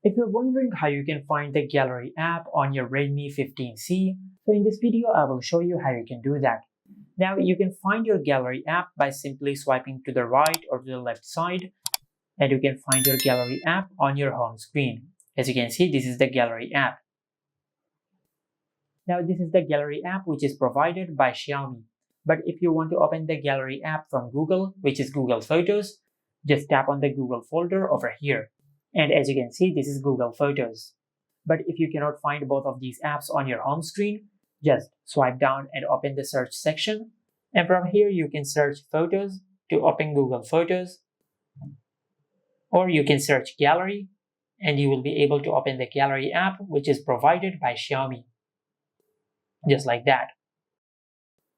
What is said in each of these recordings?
If you're wondering how you can find the Gallery app on your Redmi 15C, so in this video I will show you how you can do that. Now you can find your Gallery app by simply swiping to the right or to the left side, and you can find your Gallery app on your home screen. As you can see, this is the Gallery app. Now this is the Gallery app which is provided by Xiaomi. But if you want to open the Gallery app from Google, which is Google Photos, just tap on the Google folder over here. And as you can see, this is Google Photos. But if you cannot find both of these apps on your home screen, just swipe down and open the search section. And from here, you can search Photos to open Google Photos. Or you can search Gallery, and you will be able to open the Gallery app, which is provided by Xiaomi. Just like that.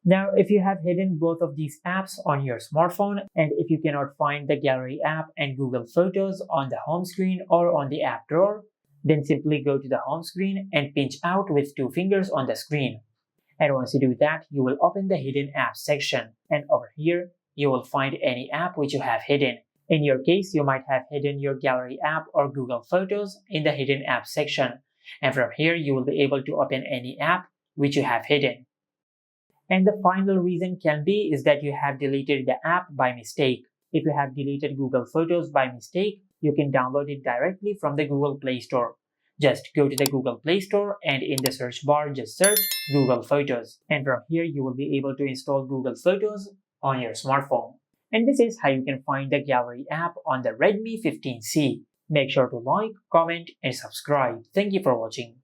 Now, if you have hidden both of these apps on your smartphone, and if you cannot find the Gallery app and Google Photos on the home screen or on the app drawer, then simply go to the home screen and pinch out with 2 fingers on the screen. And once you do that, you will open the hidden apps section. And over here, you will find any app which you have hidden. In your case, you might have hidden your Gallery app or Google Photos in the hidden apps section. And from here, you will be able to open any app which you have hidden. And the final reason can be is that you have deleted the app by mistake. If you have deleted Google Photos by mistake, you can download it directly from the Google Play Store. Just go to the Google Play Store and in the search bar just search Google Photos. And from here you will be able to install Google Photos on your smartphone. And this is how you can find the Gallery app on the Redmi 15C. Make sure to like, comment and subscribe. Thank you for watching.